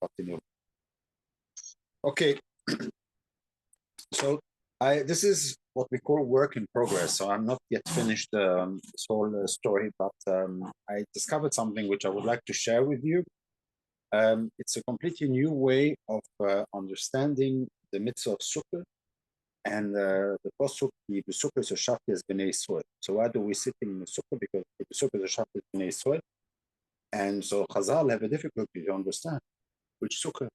continue. Okay, so this is what we call work in progress. So I'm not yet finished this whole story, but I discovered something which I would like to share with you. It's a completely new way of understanding the mitzvah of Sukkah and the pasuk, the Sukkah is a shafti as Bnei Yisrael. So why do we sit in the Sukkah? Because the Sukkah is a shafti as Bnei Yisrael. And so Chazal have a difficulty to understand which Sukkah.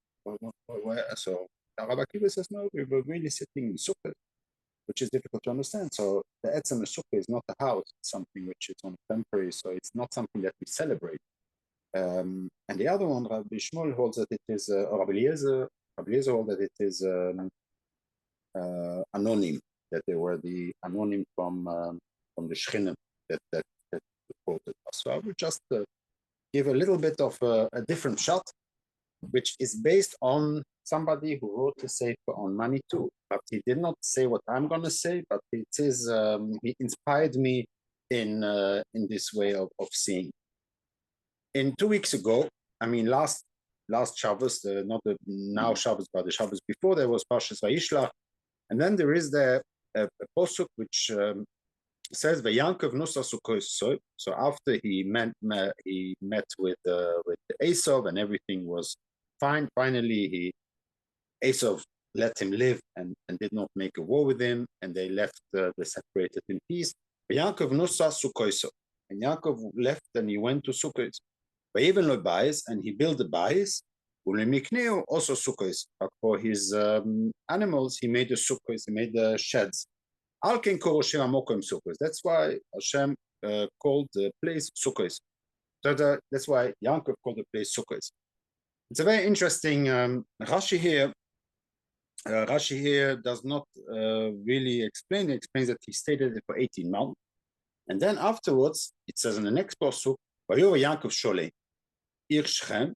So Rabbi Akiva says, no, we were really sitting in Sukkah, which is difficult to understand. So the Etzem Sukkah is not a house, it's something which is on temporary, so it's not something that we celebrate. And the other one, Rabbi Shmuel holds that it is, or Rabbi Eliezer holds that it is anonym, that they were the anonym from the Shechina that quoted us. So I will just give a little bit of a different shot, which is based on somebody who wrote a sefer on money too, but he did not say what I'm going to say, but it is he inspired me in this way of seeing. In 2 weeks ago, I mean last Shabbos, not the now Shabbos, but the Shabbos before, there was Parshas Vayishlach, and then there is a posuk which says Vayankov Nusa Sukkos. So after he met with Esau and everything was fine. Finally, Esau let him live and did not make a war with him, and they left. They separated in peace. Vayankov Nusa Sukkos, and Yaakov left and he went to Sukkos. Vayiven lo bayis, and he built the bayis. Ulemikneu also Sukkos, but for his animals he made the Sukkos. He made the sheds. Alken kol Hashem amokim Sukkos. That's why Hashem called the place Sukkos. So that's why Yaakov called the place Sukkos. It's a very interesting Rashi here. Rashi here does not really explain. It explains that he stayed there for 18 months, and then afterwards it says in the next pasuk, "Vayover Yaakov Sholei Ir Shechem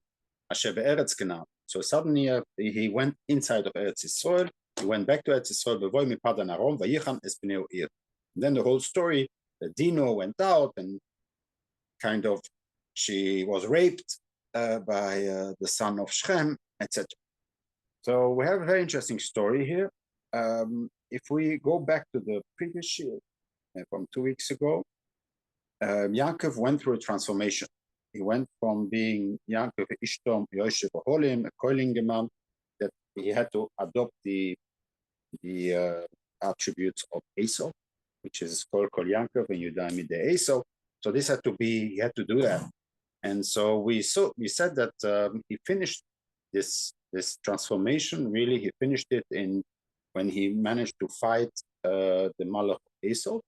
Asher be'Eretz Canaan." So suddenly he went inside of Eretz Yisrael. He went back to Eretz Yisrael. V'voy mipadan Aron v'yichan es bnei Ir. Then the whole story. Dino went out and kind of she was raped by the son of Shechem, etc. So we have a very interesting story here. If we go back to the previous year, from 2 weeks ago, Yaakov went through a transformation. He went from being Yaakov Ishtom Yosef Oholim, a Koilingeman, that he had to adopt the attributes of Esau, which is called Kol Yaakov and Yudami de Esau. So this had to be, he had to do that. And so we said that he finished this transformation. Really, he finished it when he managed to fight the Malach of Esau,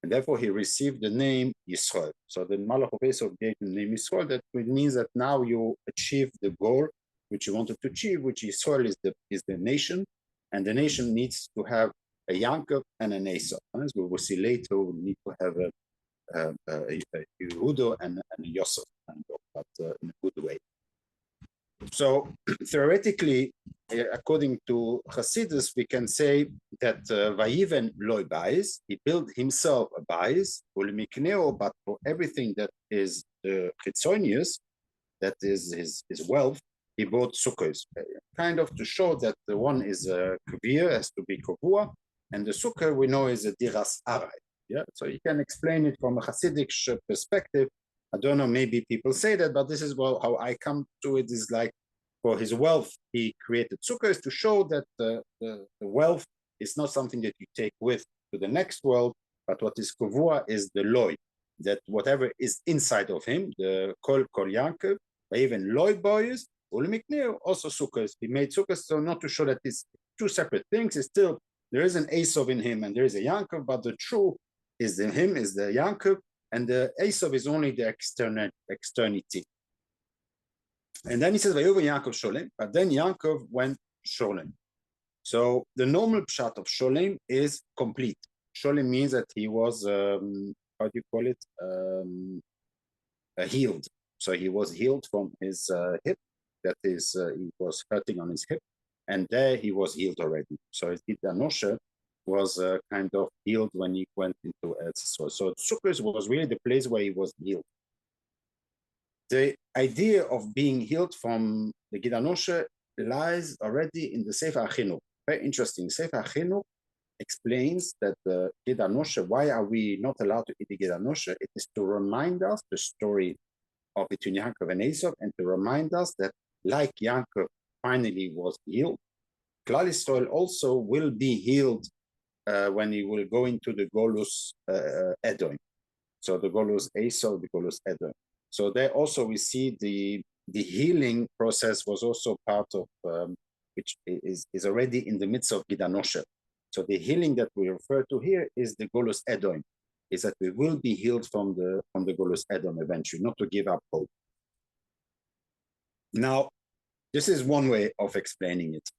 and therefore he received the name Yisrael. So the Malach of Esau gave the name Yisrael. That means that now you achieve the goal which you wanted to achieve, which Yisrael is the nation, and the nation needs to have a Yaakov and an Esau. As we will see later, we need to have a Yehuda and a Yosef, but in a good way. So theoretically, according to Hasidus, we can say that Vayiven loy bayis, he built himself a bayis, ulemikneo, but for everything that is the chitzonius, that is his wealth, he bought sukkos, kind of to show that the one is a kvir, has to be kovua, and the sukkah we know is a diras arai. Yeah, so you can explain it from a Hasidic perspective. I don't know, maybe people say that, but this is how I come to it, is like for his wealth, he created sukkahs to show that the wealth is not something that you take with to the next world, but what is kavua is the loy, that whatever is inside of him, the kol Yaakov, even loy boys, also sukkahs. He made sukkahs so not to show that it's two separate things. It's still, there is an Esau in him and there is a Yaakov, but the true is in him, is the Yaakov, and the Esau is only the externity. And then he says, Vayuva Yaakov Sholem, but then Yaakov went Sholem. So the normal pshat of Sholem is complete. Sholem means that he was, how do you call it? Healed. So he was healed from his hip, that is, he was hurting on his hip, and there he was healed already. So his Anosha was kind of healed when he went into Eretz Yisrael. So Sukkos was really the place where he was healed. The idea of being healed from the Gid HaNoshe lies already in the Sefer HaChinuch. Very interesting. Sefer HaChinuch explains that the Gid HaNoshe, why are we not allowed to eat the Gid HaNoshe? It is to remind us the story of between Yaakov and Esau, and to remind us that like Yaakov finally was healed, Klal Yisrael also will be healed when he will go into the Golus Edom. So the Golus Esau, the Golus Edom. So there also we see the healing process was also part of, which is already in the midst of Gid HaNoshe. So the healing that we refer to here is the Golus Edom, is that we will be healed from the Golus Edom eventually, not to give up hope. Now, this is one way of explaining it.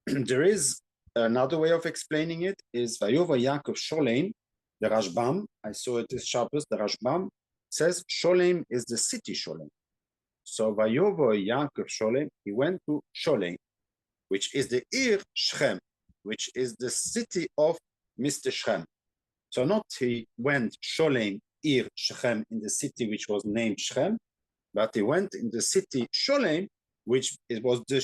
There is another way of explaining it, is Vayova Yaakov Sholem, the Rashbam, I saw it this Shabbos, the Rashbam says Sholem is the city Sholem. So Vayova Yaakov Sholem, he went to Sholem, which is the Ir Shechem, which is the city of Mr. Shechem. So not he went Sholem, Ir Shechem, in the city which was named Shechem, but he went in the city Sholem, which it was the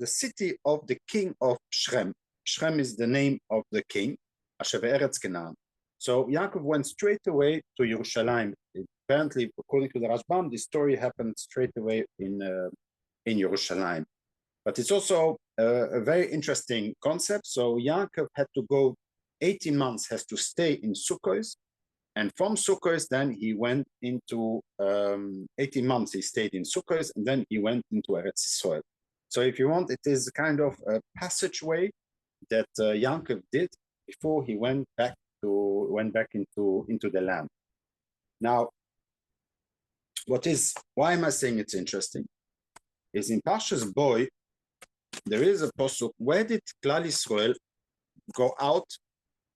city of the king of Shechem. Shechem is the name of the king, Asher Be'eretz Canaan. So Yaakov went straight away to Yerushalayim. Apparently, according to the Rashbam, this story happened straight away in Yerushalayim. But it's also a very interesting concept. So Yaakov had to go 18 months, has to stay in Sukkos. And from Sukkos, then he went into 18 months, he stayed in Sukkos, and then he went into Eretz Yisrael. So if you want, it is kind of a passageway that Yaakov did before he went back into the land. Now, why am I saying it's interesting? Is in Parshas Boy, there is a posuk. Where did Klal Yisrael go out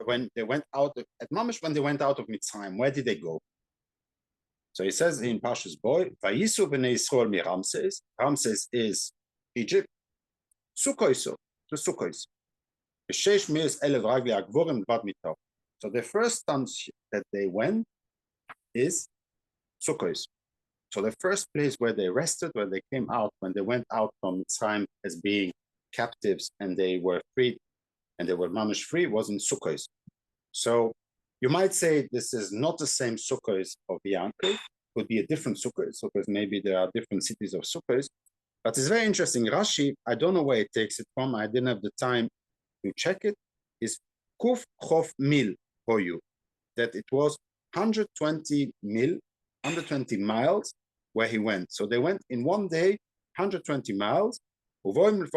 when they went out at Mamash, when they went out of Mitzrayim? Where did they go? So he says in Parshas Boy, Vayisu b'nei Yisrael mi Ramses. Ramses is Egypt. Sukkos to Sukkos. B'sheish me'es elev ragli agvorim bad mitov. So the first time that they went is Sukkos. So the first place where they rested, where they came out, when they went out from Mitzrayim as being captives and they were freed, and they were mamish free, was in Sukkos. So you might say this is not the same Sukkos of Yaakov, could be a different Sukkos, because maybe there are different cities of Sukkos. But it's very interesting. Rashi, I don't know where it takes it from. I didn't have the time to check it. Is Kuf Chof Mil Hoyu, that it was 120 mil, 120 miles where he went. So they went in one day, 120 miles, and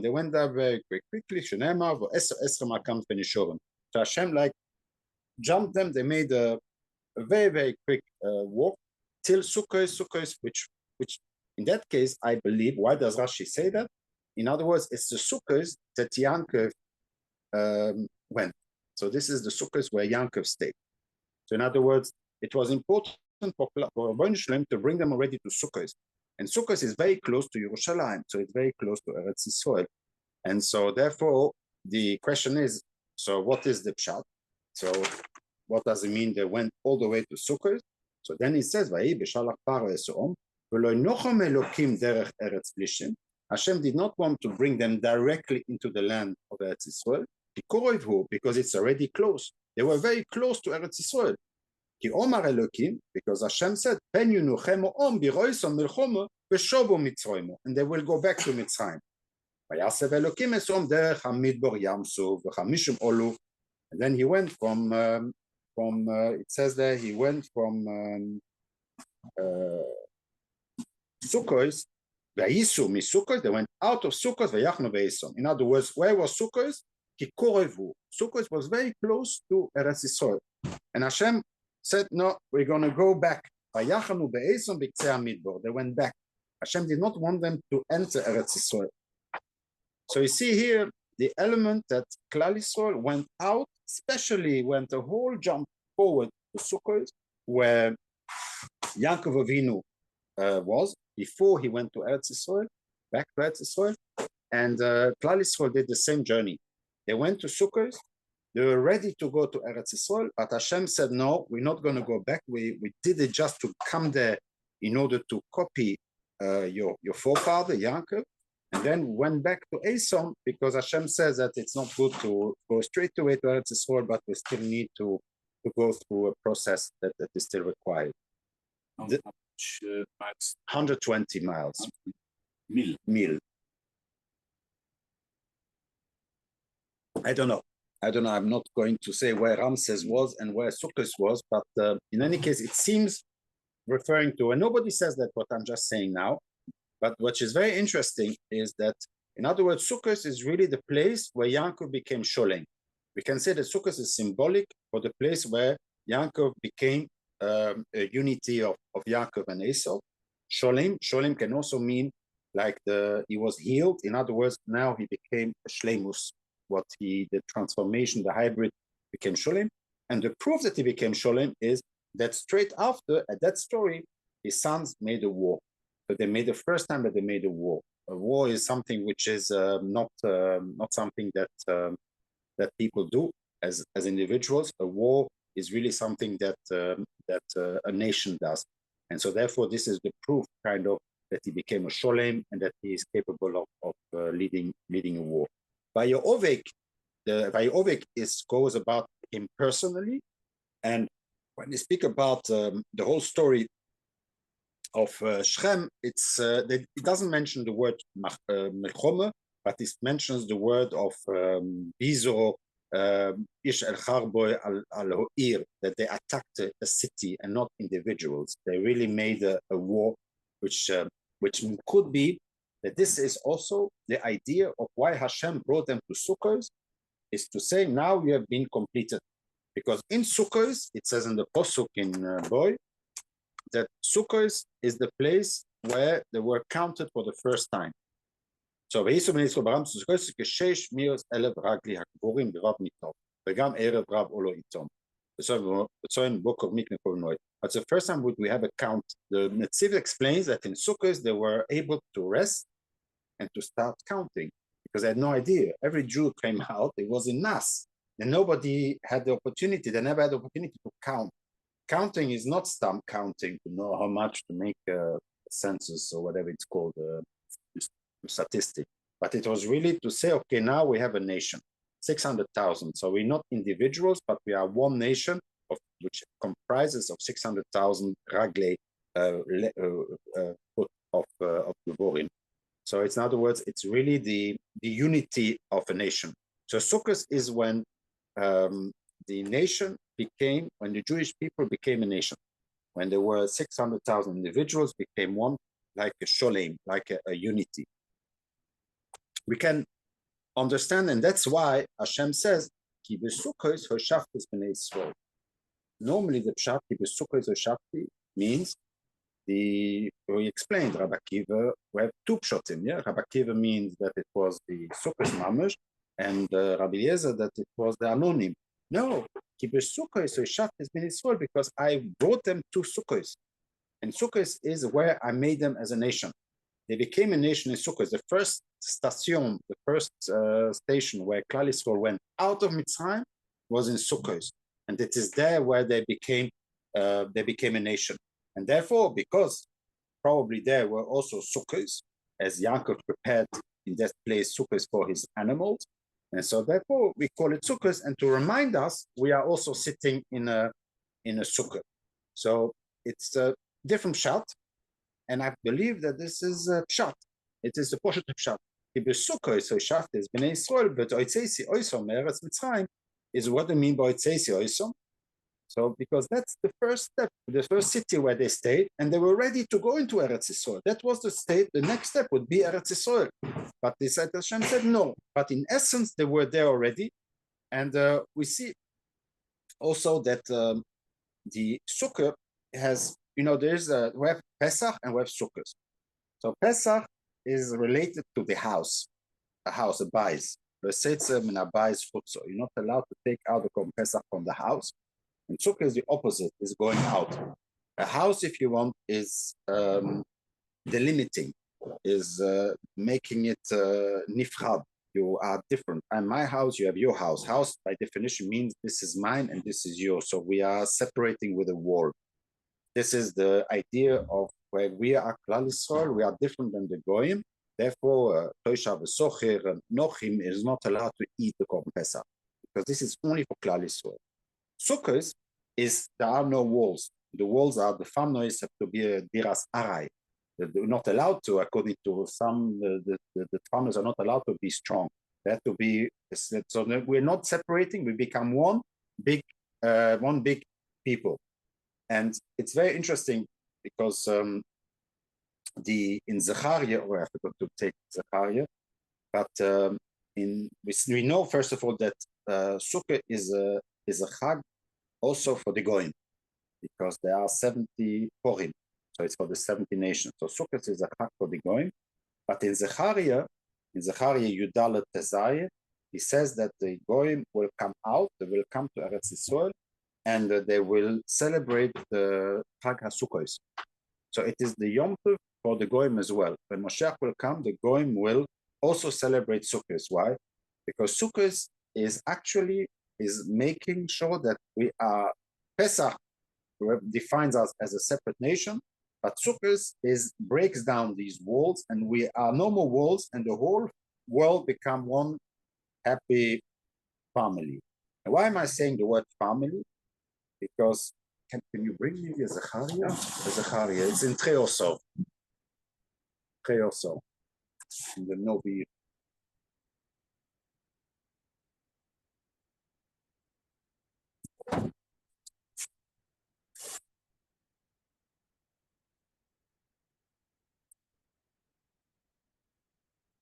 they went there very quickly. So Hashem like jumped them. They made a very, very quick walk till Sukkos, which in that case, I believe, why does Rashi say that? In other words, it's the Sukkos that Yaakov went. So this is the Sukkos where Yaakov stayed. So in other words, it was important for Rabbeinu Shalom to bring them already to Sukkos. And Sukkos is very close to Yerushalayim, so it's very close to Eretz Yisrael. And so therefore, the question is, so what is the pshat? So what does it mean they went all the way to Sukkos? So then it says, Hashem did not want to bring them directly into the land of Eretz Yisrael, because it's already close. They were very close to Eretz Yisrael. Because Hashem said, and they will go back to Mitzrayim. And then he went from it says there, he went from Sukkos, they went out of Sukkos, in other words, where was Sukkos? Sukkos was very close to Eretz Yisrael. And Hashem said, no, we're going to go back. They went back. Hashem did not want them to enter Eretz Yisrael. So you see here the element that Klal Yisrael went out, especially went a whole jump forward to Sukkot, where Yaakov Avinu was, before he went to Eretz Yisrael, back to Eretz Yisrael, and Klal Yisrael did the same journey. They went to Sukkot. They were ready to go to Eretz Yisrael, but Hashem said, no, we're not going to go back. We did it just to come there in order to copy your forefather, Yaakov, and then went back to Esau because Hashem says that it's not good to go straight to it, where it's a sword, but we still need to go through a process that is still required. How much miles? 120 miles. Mil. I don't know. I'm not going to say where Ramses was and where Sukkos was, but in any case, it seems referring to, and nobody says that what I'm just saying now, but what is very interesting is that, in other words, Sukkos is really the place where Yaakov became Sholem. We can say that Sukkos is symbolic for the place where Yaakov became a unity of Yaakov and Esau. Sholem can also mean like he was healed. In other words, now he became a Shlemus. The transformation, the hybrid became Sholem. And the proof that he became Sholem is that straight after, at that story, his sons made a war. So they made the first time that they made a war. A war is something which is not something that people do as individuals. A war is really something that a nation does. And so therefore, this is the proof kind of that he became a Sholem and that he is capable of leading a war. Vayovek, the Vayovek goes about him personally, and when they speak about the whole story of Shem, it doesn't mention the word Melchome, but it mentions the word of Bizo Ish El Charboy al Ho'ir, that they attacked a city and not individuals. They really made a war, which could be that this is also the idea of why Hashem brought them to Sukkos, is to say, now you have been completed. Because in Sukkos, it says in the Posuk in Boy, that Sukkos is the place where they were counted for the first time. So, That's the first time we have a count. The Netziv explains that in Sukkos they were able to rest and to start counting because they had no idea. Every Jew came out, it was in Nas, and nobody had the opportunity. They never had the opportunity to count. Counting is not stamp counting to know how much to make a census or whatever it's called, statistic. But it was really to say, okay, now we have a nation, 600,000. So we're not individuals, but we are one nation which comprises of 600,000 ragle of Gevorim. So it's, in other words, it's really the unity of a nation. So Sukkot is when the nation became, when the Jewish people became a nation. When there were 600,000 individuals, became one, like a sholem, like a unity. We can understand, and that's why Hashem says, Ki b'sukkos hoshaftis b'nei Yisrael. Normally, the pshat, Ki b'sukkos hoshafti, means we explained Rabbi Akiva, we have two pshatim, yeah? Rabbi Akiva means that it was the Sukkos mamash, and Rabbi Eliezer that it was the anonim. No, Ki b'sukkos hoshaftis b'nei Yisrael, because I brought them to Sukkos. And Sukkos is where I made them as a nation. They became a nation in Sukkot. The first station, the first station where Klal Yisrael went out of Mitzrayim was in Sukkot, and it is there where they became a nation. And therefore, because probably there were also Sukkot, as Yaakov prepared in that place Sukkot for his animals, and so therefore we call it Sukkot. And to remind us, we are also sitting in a Sukkot. So it's a different shot. And I believe that this is a pshat. It is the portion of pshat. B'nei Yisrael, but oitzeisi oisom eretz Mitzrayim is what they mean by oitzeisi oisom. So because that's the first step, the first city where they stayed, and they were ready to go into Eretz Yisrael. That was the state. The next step would be Eretz Yisrael. But the Hashem said no. But in essence, they were there already, and we see also that the Sukkah has. We have Pesach and we have Sukkot. So Pesach is related to the house, a bayis. You're not allowed to take out the Korban Pesach from the house. And Sukkot is the opposite, is going out. A house, if you want, is delimiting, is making it nifrad. You are different. And my house, you have your house. House, by definition, means this is mine and this is yours. So we are separating with a wall. This is the idea of where we are Klal Yisrael, we are different than the Goyim. Therefore, Toshav Socher and Nochim is not allowed to eat the Korban Pesach because this is only for Klal Yisrael. Sukkos is there are no walls. The walls are the families have to be a diras arai. They're not allowed to, according to some, the families are not allowed to be strong. They have to be so we're not separating. We become one big people, and it's very interesting because in Zechariah, or I forgot to take Zechariah, but we know first of all that Sukkah is a chag also for the Goyim, because there are 70 Purim, so it's for the 70 nations. So Sukkot is a chag for the Goyim, but in Zechariah Yudalet Tezayah, he says that the Goyim will come out, they will come to Eretz Yisrael, and they will celebrate the Chag HaSukkos. So it is the Yom Tov for the Goyim as well. When Moshiach will come, the Goyim will also celebrate Sukkos. Why? Because Sukkos is making sure that we are Pesach defines us as a separate nation, but Sukkos breaks down these walls, and we are no more walls, and the whole world become one happy family. And why am I saying the word family? Because can you bring me the Zechariah? Zechariah, it's in Treoso. Treoso. In the Novi.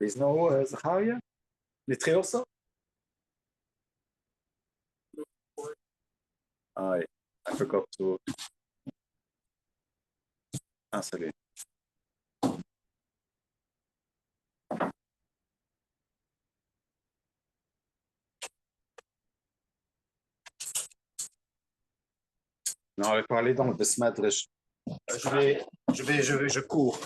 There's no Zechariah? The Treoso? I forgot to answer it. Non, on va parler donc de Smadrish. Je cours.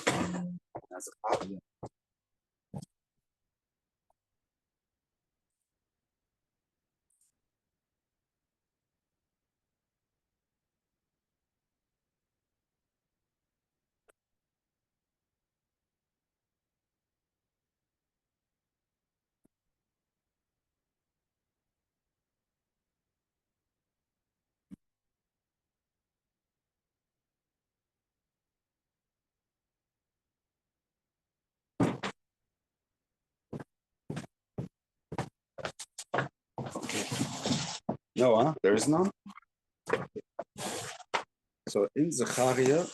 No, there is none. So in Zechariah,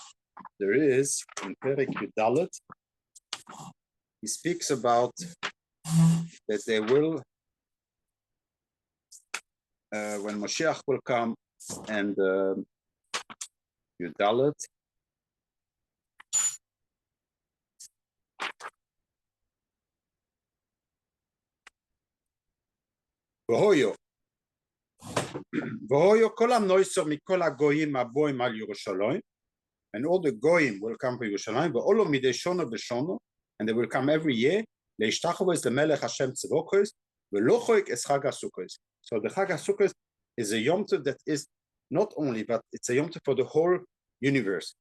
there is in Perek Yudalet, he speaks about that they will, when Moshiach will come, and Yudalet, V'hoyo kol ha'noisor mikol ha'goyim aboim al Yerushalayim, and all the goyim will come to Yerushalayim, v'olo midei shono v'shono, and they will come every year, le'ishtachavo es lemelech Hashem tzvokos, v'lochoik es chag HaSukkos. So the chag HaSukkos is a Yom Tov that is not only, but it's a Yom Tov for the whole universe.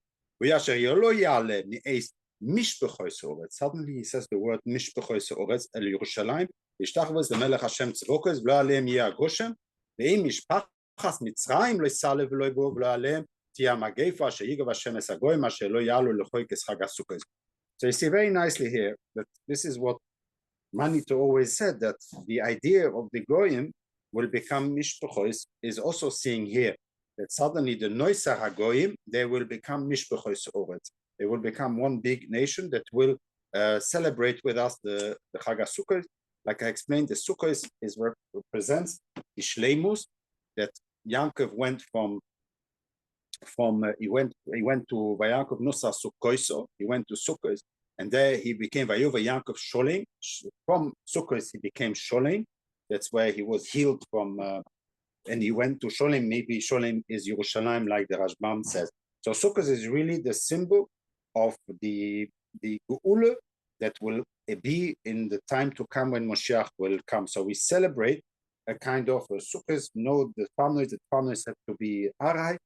Suddenly he says the word mishpachos oretz el Yerushalayim, le'ishtachavo es lemelech Hashem tzvokos, v'lo aleim yeh ha'goshen, ve'im mishpachas Mitzrayim lo yisalev v'lo ybo v'lo aleim. So you see very nicely here that this is what Manito always said, that the idea of the Goyim will become Mishpachos is also seeing here that suddenly the Noisar HaGoyim, they will become Mishpachos Oretz. They will become one big nation that will celebrate with us the Chag HaSukkos. Like I explained, the Sukkos represents the Shleimus, that Yaakov went he went to Vayankov Nusa Sukkoiso, he went to Sukkos, and there he became Vayuva Yaakov Sholim. From Sukkos he became Sholim. That's where he was healed from, and he went to Sholim. Maybe Sholim is Yerushalayim, like the Rashbam says. So Sukkos is really the symbol of the Geula that will be in the time to come when Moshiach will come. So we celebrate a kind of Sukkos. Know the families have to be Arai,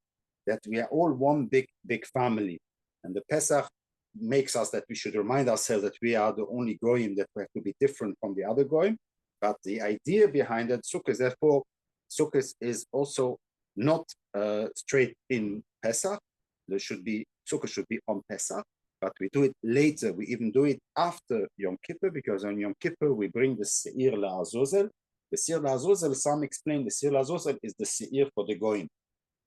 that we are all one big family. And the Pesach makes us that we should remind ourselves that we are the only goyim, that we have to be different from the other goyim. But the idea behind that Sukkot, therefore, Sukkot is also not straight in Pesach. Sukkot should be on Pesach, but we do it later. We even do it after Yom Kippur, because on Yom Kippur we bring the Seir LaAzazel. The Seir LaAzazel, some explain the Seir LaAzazel is the Seir for the goyim.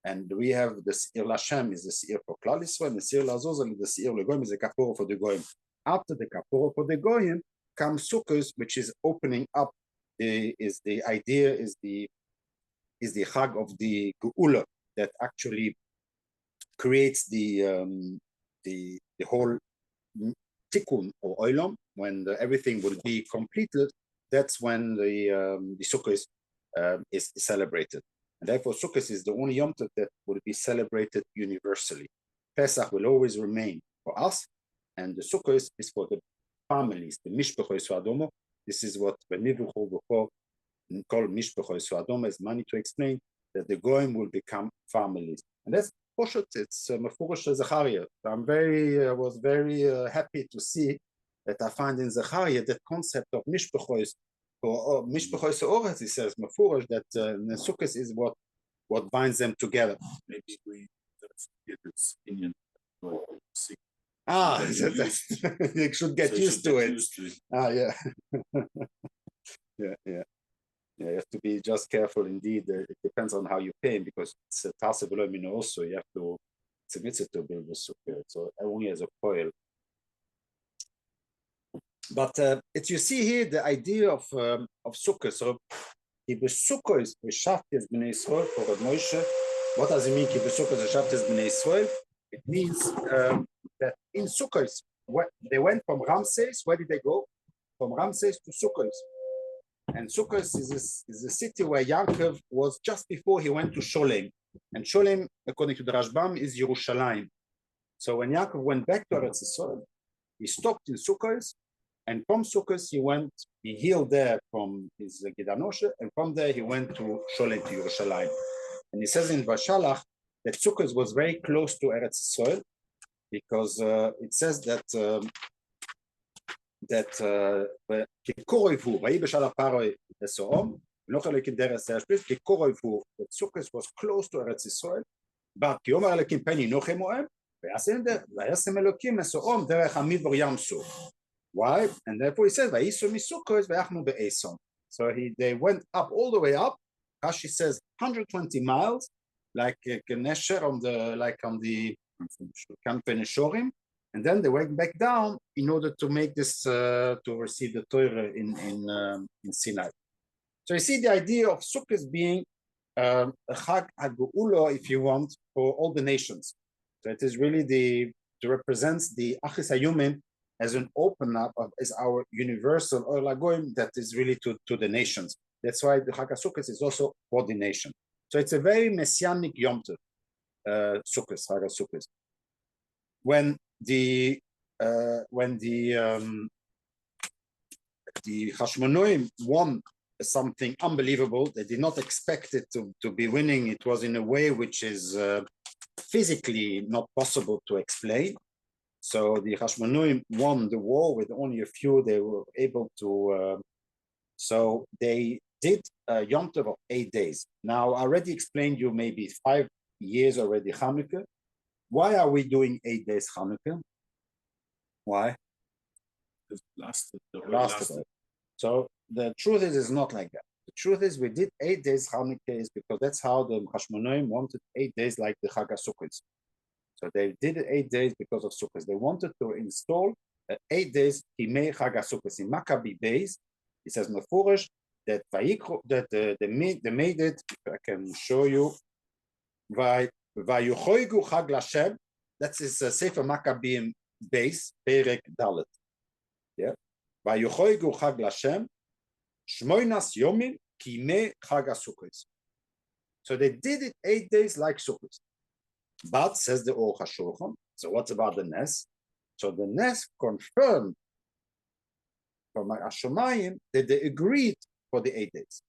And we have the Seir Lashem is the Seir for Klal Yisrael, and the Seir LaAzazel is the Seir LeGoyim, is the Kapora for the Goyim. After the Kapora for the Goyim comes Sukkos, which is opening up. The Chag of the Geula that actually creates the whole Tikkun or Olam, when everything will be completed. That's when the Sukkos is celebrated. And therefore, Sukkot is the only Yom Tov that will be celebrated universally. Pesach will always remain for us, and the Sukkot is for the families, the Mishpachos Adomo. This is what Benivucho before called Mishpachos Adomo is money to explain that the Goyim will become families. And that's Poshut, it's Mefurish Zechariah. I was very happy to see that I find in Zechariah that concept of Mishpachos. For Mishpachos Oretz, he says Mefurish that Sukkot is what binds them together. Maybe we get this opinion. You should get used to it. Yeah. Yeah. You have to be just careful indeed. It depends on how you pay him, because it's a Tasavulomino also. You have to, it's a mitzvah to build a Sukkot. So only as a coil. But you see here the idea of Sukkot. So, Sukkot is Shaftes Bnei Israel for Reb Moshe. What does it mean? Sukkot is Shaftes Bnei Israel. It means that in Sukkot, they went from Ramses. Where did they go? From Ramses to Sukkot. And Sukkot is a city where Yaakov was just before he went to Sholem. And Sholem, according to the Rashbam, is Yerushalayim. So when Yaakov went back to Eretz Yisrael, he stopped in Sukkot. And from Sukkot, he healed there from his Gidanoshe, and from there he went to Sholem, to Yerushalayim. And he says in Vashalach that Sukkot was very close to Eretz Yisrael, because it says that Sukkot was close to Eretz Yisrael, but why? And therefore he says, so they went up all the way up. Rashi says 120 miles, like Ganesher on the Kampen Shorim, and then they went back down in order to make this to receive the Torah in Sinai. So you see the idea of Sukkot being a Chag HaGeula, if you want, for all the nations. So it is really represents the Achis HaYumin as an open up as our universal or lagoim that is really to the nations. That's why the Chag HaSukkot is also for the nation. So it's a very messianic Yom Tov, Sukkot, Chag HaSukkot. When the Hashmonaim won something unbelievable, they did not expect it to be winning. It was in a way which is physically not possible to explain. So the Hashmonaim won the war with only a few. They were able to. So they did a Yom Tov of 8 days. Now I already explained you maybe 5 years already Chanukah. Why are we doing 8 days Chanukah? Why? It lasted. So the truth is, it's not like that. The truth is, we did 8 days Chanukah is because that's how the Hashmonaim wanted 8 days like the Chag HaSukkot. So they did it 8 days because of Sukkot. They wanted to install 8 days Himei Chag HaSukkot. In Maccabi Beis, it says Mefurish that they made it. If I can show you, Vayuchoigu Chag Lashem. That's his Sefer Maccabim Beis Perek Dalet. Yeah, Vayuchoigu Chag Lashem Shmoinas Yomim Kimei Chag HaSukkot. So they did it 8 days like Sukkot. But, says the Or HaShulchan, so what's about the Nes? So the Nes confirmed from Hashomayim that they agreed for the 8 days.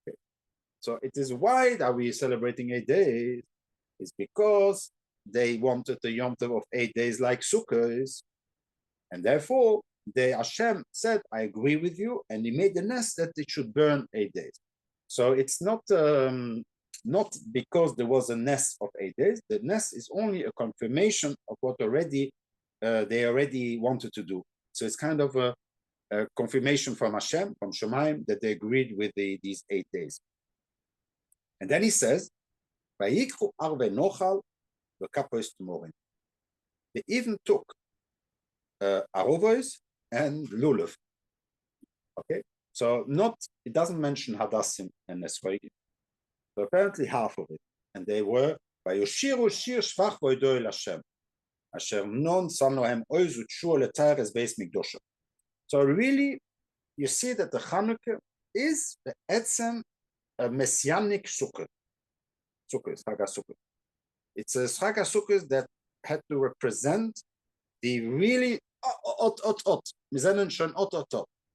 Okay. So it is why are we celebrating 8 days? It's because they wanted the Yom Tov of 8 days like Sukkos, and therefore Hashem said, I agree with you, and he made the nest that it should burn 8 days. So it's not because there was a nest of 8 days. The nest is only a confirmation of what they already wanted to do. So it's kind of a confirmation from Hashem, from Shemaim, that they agreed with these 8 days. And then he says, "Vayikchu arve nochal v'kapos t'morim." They even took arovos and lulav. Okay, so it doesn't mention hadassim and esrogim. So apparently half of it, and they were vayoshiru shir shvach voido el Hashem, asher non sam lohem oiz utshur letares beis mikdosha. So really, you see that the Chanukah is the etzem a messianic sukkah. Sukkah, Chag Sukkah. It's a Chag Sukkah that had to represent the really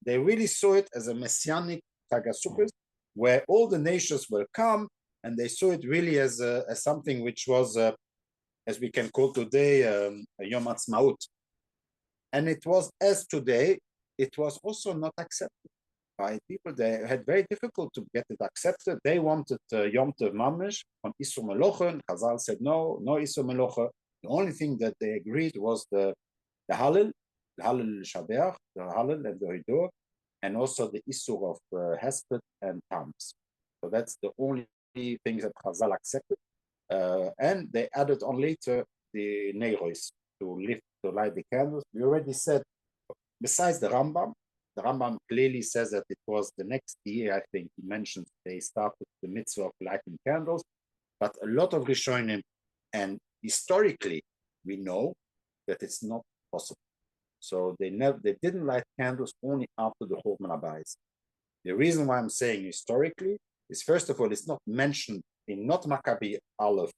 They really saw it as a messianic Chag Sukkah, where all the nations will come, and they saw it really as something which was, as we can call today, a Yom Ha'atzmaut. And it was, as today, it was also not accepted by people. They had very difficult to get it accepted. They wanted Yom Tov Mamish on Isur Melocha. Chazal said no Isur Melocha. The only thing that they agreed was the Hallel Shabeach, the Hallel and the Hidur, and also the Isur of Hesped and Tams. So that's the only things that Chazal accepted. And they added on later the Neiros to light the candles. We already said, besides the Rambam clearly says that it was the next year, I think he mentioned they started the mitzvah of lighting candles, but a lot of Rishonim, and historically we know that it's not possible. So they didn't light candles only after the Churban Abayis. The reason why I'm saying historically is, first of all, it's not mentioned in not Maccabi Aleph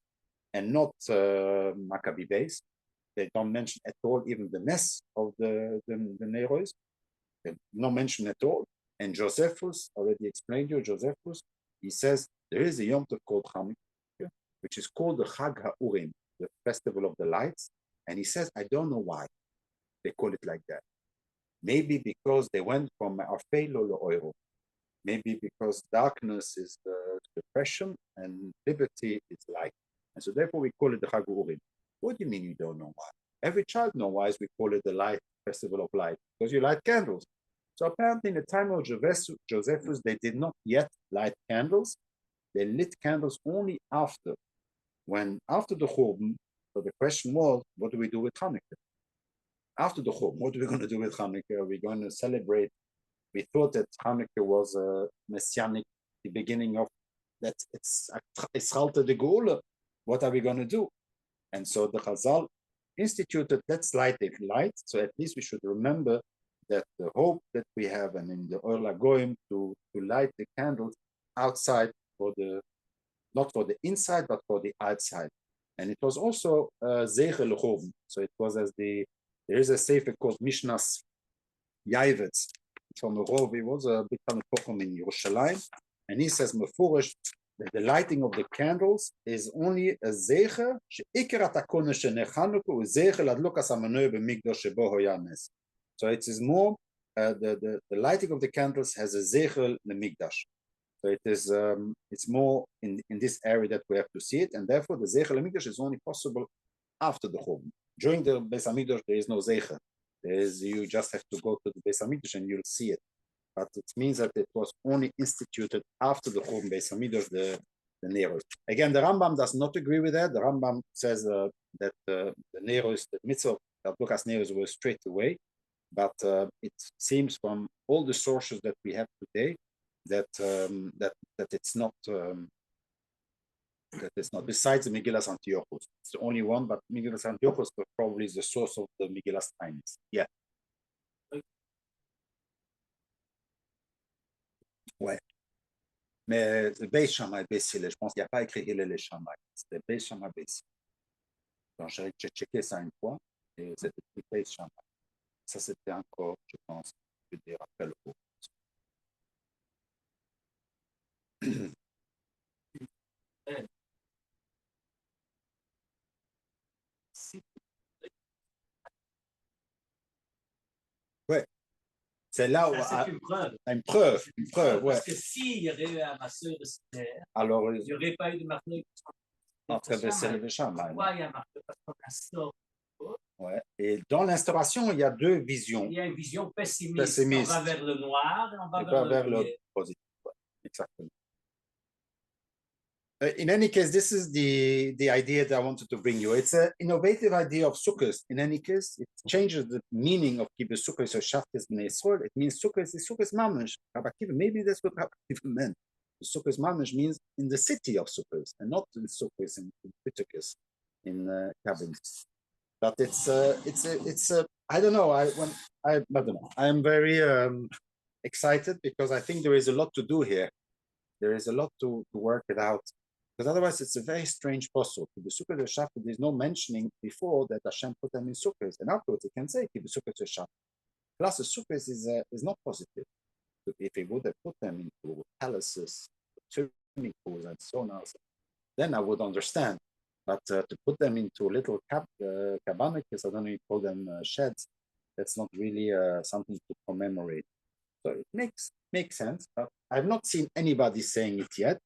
and not Maccabi Beis. They don't mention at all even the nest of the Neiros. They not mention at all. And Josephus already explained you. Josephus, he says there is a Yom Tov called Chanukah, which is called the Chag HaUrim, the festival of the lights. And he says, I don't know why they call it like that. Maybe because they went from Arfeilo Oiro. Maybe because darkness is the depression and liberty is light. And so therefore we call it the Chag HaUrim. What do you mean you don't know why? Every child knows why we call it the light festival of light, because you light candles. So apparently in the time of Josephus, they did not yet light candles. They lit candles only after the Churban. So the question was, what do we do with Chanukah? After the Churban, what are we going to do with Chanukah? Are we going to celebrate? We thought that Chanukah was a messianic, the beginning of that. It's Halte de Gaulle. What are we going to do? And so the Chazal instituted, let's light it light. So at least we should remember that the hope that we have, and in the Or Lagoim, to light the candles outside not for the inside, but for the outside. And it was also Zecher L'Churban. So it was there is a sefer called Mishnas Yaivetz from a Rov. He was a big Talmud Chacham in Yerushalayim, and he says mefurish that the lighting of the candles is only a zecher she'ikar hatakona shenei Chanukah u'zecher ladlokas hamanoi b'mikdash shebo hoya nes. So it is more the lighting of the candles has a zecher lemikdash. So it is it's more in this area that we have to see it, and therefore the zecher lemikdash is only possible after the Churban. During the Beis Hamikdash there is no zecher. You just have to go to the Beis Hamikdash and you'll see it. But it means that it was only instituted after the Churban Beis Hamikdash, the Neiros. Again, the Rambam does not agree with that. The Rambam says that the Neiros, the mitzvah of Lukas Neiros, was straight away. But it seems from all the sources that we have today that it's not. That it's not. Besides the Megillas Antiochus, it's the only one. But Megillas Antiochus probably is the source of the Megillas Tainis. Yeah. Ouais. Mais le Beis Shammai Beis Hillel, je pense qu'il n'y a pas écrit Hillel et Shammai. C'était Beis Shammai Beis Hillel. Donc j'ai checké ça une fois et c'était écrit Beis Shammai. Ça c'était encore, je pense, je veux dire après le cours. C'est là où C'est une preuve. une preuve, ouais. Parce que s'il y aurait eu un masseur de Esther, Alors, il n'y aurait pas eu de marqueur. entre Vessel et Shammai. Pourquoi il y a un marqueur? Parce qu'on instaure. Ouais. Et dans l'instauration, il y a deux visions. Il y a une vision pessimiste. On va vers le noir et on va pas vers le positif. Ouais. Exactement. In any case, this is the idea that I wanted to bring you. It's an innovative idea of Sukkos. In any case, it changes the meaning of Kibbutz Sukkos or Shaftes Bnei Yisrael. It means Sukkos is Sukkos Mamash. Maybe that's what Rabbi Akiva meant. Sukkos Mamash means in the city of Sukkos, and not in Sukkos in Pitukas, in cabins. But it's I don't know. I don't know. I am very excited because I think there is a lot to do here. There is a lot to work it out. Because otherwise, it's a very strange puzzle. The Sukkot Shafat, there's no mentioning before that Hashem put them in Sukkot, and afterwards he can say the Sukkot Shafat. Plus, the Sukkot is not positive. If he would have put them into palaces, swimming pools, and so on, then I would understand. But to put them into little cabanas, I don't know, you call them sheds. That's not really something to commemorate. So it makes sense. But I've not seen anybody saying it yet.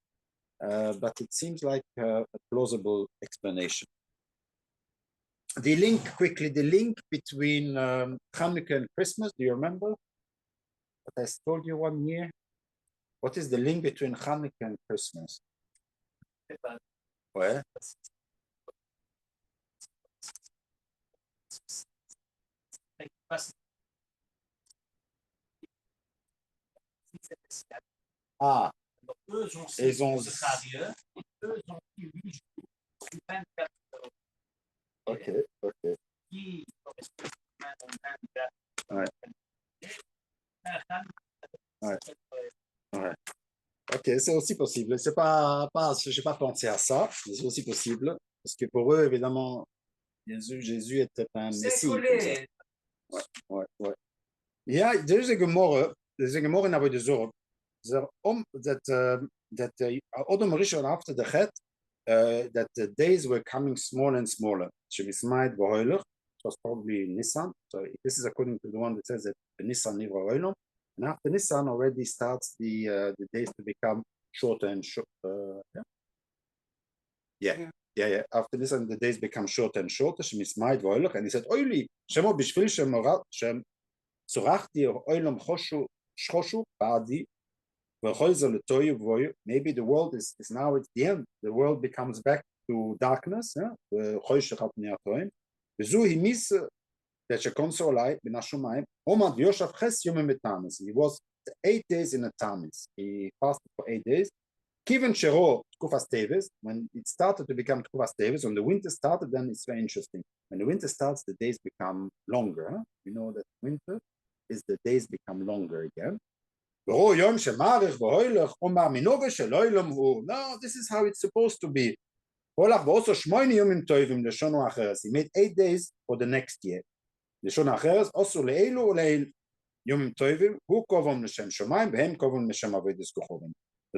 But it seems like a plausible explanation. The link between Chanukah and Christmas, do you remember what I told you one year? What is the link between Chanukah and Christmas? Where? Ah, ils ont Ok. Ouais. Ok, c'est aussi possible. C'est pas, j'ai pas pensé à ça, mais c'est aussi possible. Parce que pour eux, évidemment, Jésus était un Messie. Ouais. Yeah, there's a Gemara in Avodah Zorah. That Odom Rishon after the Chet, that the days were coming smaller and smaller. Shemismaid v'hoylech. It was probably Nissan. So this is according to the one that says that Nissan nivra oilom. And after Nissan already starts the days to become shorter and shorter. Yeah. After Nissan, the days become shorter and shorter. Shemismaid v'hoylech. And he said, Oili, Shemo bishvil shem sorachti oilom choshu ba'adi. Maybe the world is now at the end. The world becomes back to darkness. He was 8 days in a tamis. He fasted for 8 days. When it started to become Tkufas Teves, when the winter started, then it's very interesting. When the winter starts, the days become longer. You know that winter is the days become longer again. No, this is how it's supposed to be. He made 8 days for the next year. So the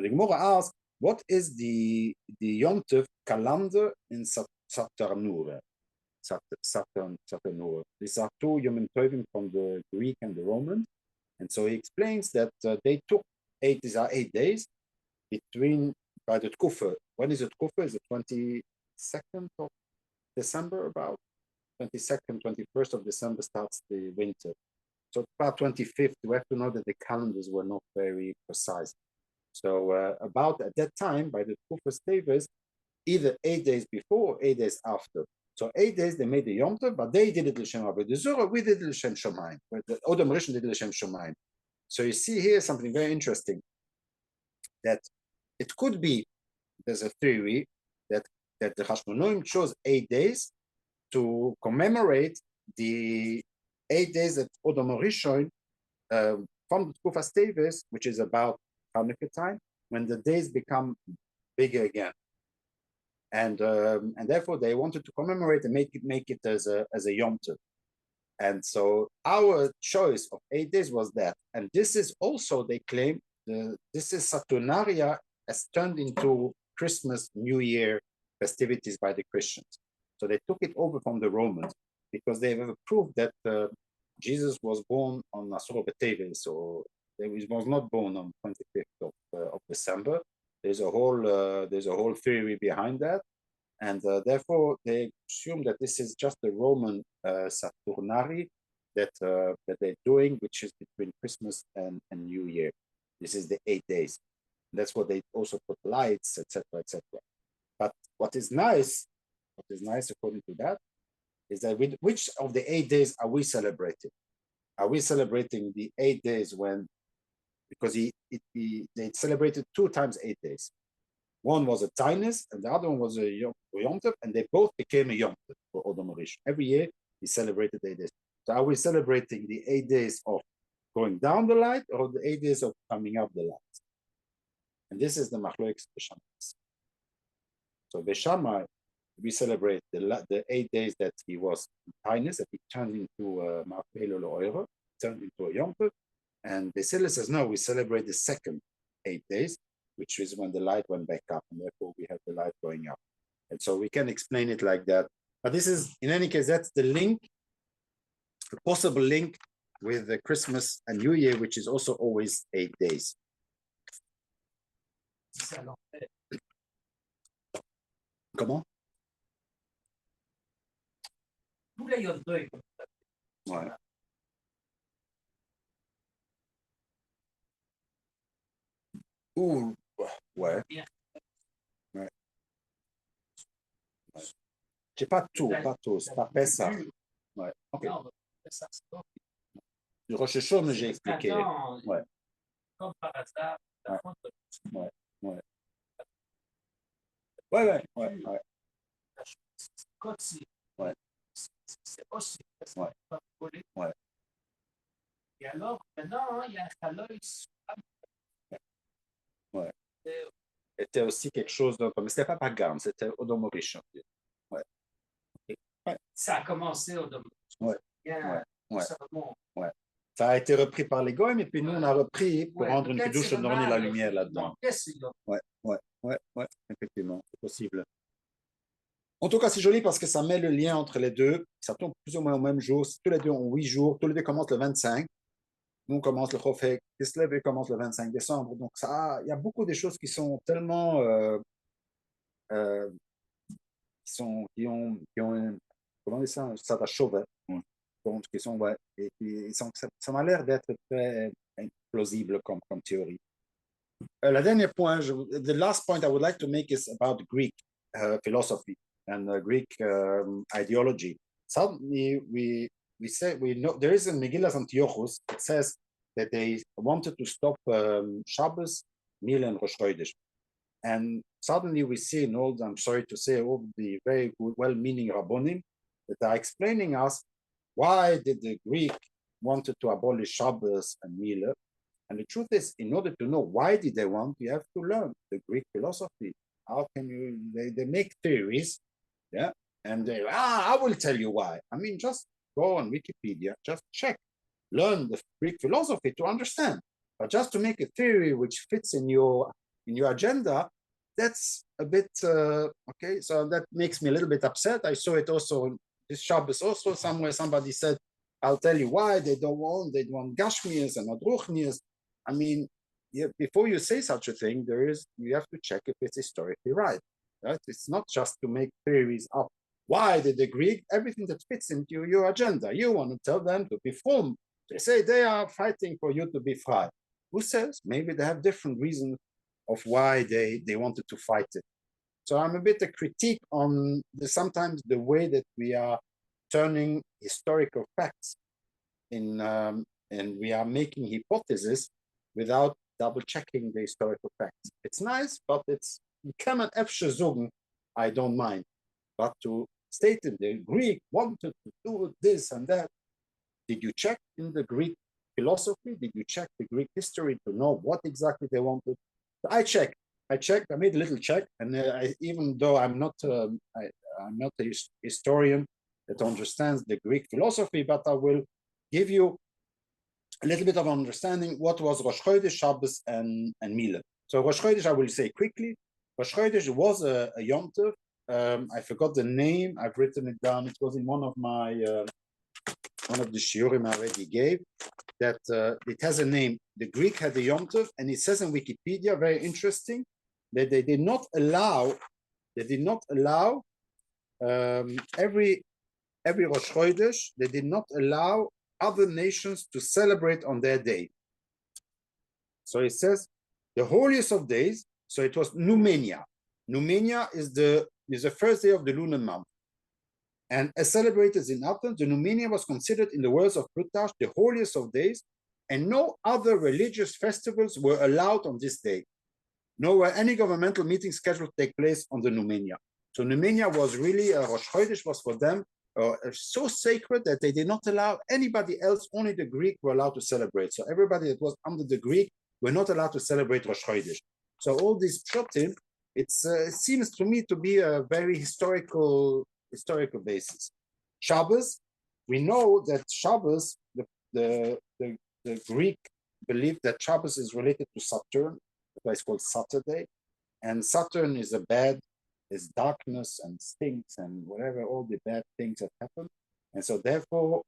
Gemara asks, what is the Yom Tov calendar in Saturnura? These are two Yom Tovim from the Greek and the Roman. And so he explains that they took 8 days between, by the Tkufa. When is it Tkufa? Is it 22nd of December about? 22nd, 21st of December starts the winter. So about 25th, we have to know that the calendars were not very precise. So about at that time, by the Tkufa Teves, either 8 days before or 8 days after. So 8 days they made the Yom Tov, but they did it l'shem Avodah Zorah, we did it l'shem Shomayim. The Odom Rishon did it l'shem Shomayim. So you see here something very interesting, that it could be, there's a theory that the Hashmonaim chose 8 days to commemorate the 8 days that Odom Rishon from the Tkufa Teves, which is about Chanukah time, when the days become bigger again. And therefore they wanted to commemorate and make it as a Yom Tov. And so our choice of 8 days was that. And this is also, they claim, this is Saturnalia has turned into Christmas, New Year festivities by the Christians. So they took it over from the Romans because they have proved that Jesus was born on Asura B'Teves, so he was not born on 25th of December. There's a whole theory behind that, and therefore they assume that this is just the Roman Saturnary that they're doing, which is between Christmas and New Year. This is the 8 days. That's what they also put lights, etc., etc. But what is nice according to that, is that with which of the 8 days are we celebrating? Are we celebrating the 8 days when, because they celebrated 2 times 8 days. One was a Tainus and the other one was a Yom Tov, and they both became a Yom Tov for Odom Rishon. Every year he celebrated 8 days. So are we celebrating the 8 days of going down the light or the 8 days of coming up the light? And this is the Machloek Beshammai. So Beshammai, we celebrate the 8 days that he was Tainus, that he turned into Ma'apelo Lo'oiro, turned into a Yom Tov. And Basila says, no, we celebrate the second 8 days, which is when the light went back up, and therefore we have the light going up. And so we can explain it like that. But this is, in any case, that's the link, the possible link with the Christmas and New Year, which is also always 8 days. Comment? Ouais. Ouh, ouais. Ouais. J'ai pas tout, c'est pas ça. Ouais, ok. Le Rosh Hashanah, j'ai expliqué. Ouais. Comme par hasard, ouais. Ouais. Ouais. Ouais. C'est aussi. Ouais. Ouais. Et alors, maintenant, il y a un chaloï. Ouais. C'était aussi quelque chose d'autre, mais c'était pas Pagam, c'était Odom Rishon. Ouais. Ouais. Ça a commencé Odom Rishon. Ouais. Ouais. Ça a été repris par les Goïms, et puis nous, on a repris pour rendre une douche et donner la lumière là-dedans. Ouais, effectivement, c'est possible. En tout cas, c'est joli parce que ça met le lien entre les deux. Ça tombe plus ou moins au même jour. Tous les deux ont 8 jours. Tous les deux commencent le 25. Nous, on commence le Chofek. Kislev, eux commencent le 25 décembre. Donc, il y a beaucoup de choses qui sont tellement... qui ont comment dire ça? Ça va chauffer. Donc, qui sont, ouais, et puis, ça m'a l'air d'être très plausible comme théorie. Le dernier point, the last point I would like to make is about Greek philosophy and Greek ideology. Suddenly, we know there is in Megillas Antiochus, it says that they wanted to stop Shabbos, Mil, and Rosh Chodesh. And suddenly we see in all, I'm sorry to say, all the very well-meaning Rabbonim that are explaining us why did the Greek wanted to abolish Shabbos and Mil. And the truth is, in order to know why did they want, you have to learn the Greek philosophy. How can you, they make theories, yeah? And I will tell you why. I mean, just go on Wikipedia, just check, learn the Greek philosophy to understand. But just to make a theory which fits in your agenda, that's a bit, okay, so that makes me a little bit upset. I saw it also, this Shabbos also, somewhere somebody said, I'll tell you why they want Gashmias and not Ruchnias. I mean, before you say such a thing, you have to check if it's historically right. It's not just to make theories up. Why did the Greek, everything that fits into your agenda, you want to tell them to be firm. They say they are fighting for you to be free. Who says? Maybe they have different reasons of why they wanted to fight it. So I'm a bit a critique on sometimes the way that we are turning historical facts in, and we are making hypotheses without double checking the historical facts. It's nice, but it's, kann man öfter sagen, I don't mind. But to state in the Greek wanted to do this and that, did you check in the Greek philosophy? Did you check the Greek history to know what exactly they wanted? I checked, I made a little check, and even though I'm not a historian that understands the Greek philosophy, but I will give you a little bit of understanding what was Rosh Chodesh, Shabbos, and Mila. So Rosh Chodesh, I will say quickly. Rosh Chodesh was a Yom Tov. I forgot the name. I've written it down. It was in one of my one of the shiurim I already gave, that it has a name. The Greek had the Yom Tov, and it says in Wikipedia, very interesting, that they did not allow every Rosh Chodesh, they did not allow other nations to celebrate on their day. So it says the holiest of days. So it was Numenia. Numenia is the first day of the lunar month, and as celebrated in Athens, the Numenia was considered, in the words of Plutarch, the holiest of days, and no other religious festivals were allowed on this day. Nor were any governmental meetings scheduled to take place on the Numenia. So Numenia was really, Rosh Chodesh was for them so sacred that they did not allow anybody else, only the Greek were allowed to celebrate. So everybody that was under the Greek were not allowed to celebrate Rosh Chodesh. So all these pshatim, it seems to me to be a very historical basis. Shabbos, we know that Shabbos, the Greek believed that Shabbos is related to Saturn. That's why it's called Saturday. And Saturn is is darkness and stinks and whatever, all the bad things that happen. And so therefore,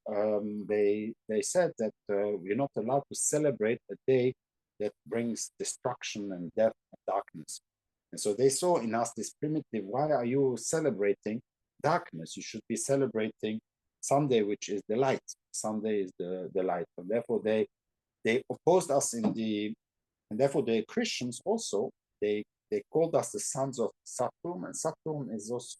they said that we're not allowed to celebrate a day that brings destruction and death and darkness. And so they saw in us this primitive, why are you celebrating darkness? You should be celebrating Sunday, which is the light. Sunday is the light. And therefore they opposed us and therefore the Christians also, they called us the sons of Saturn, and Saturn is also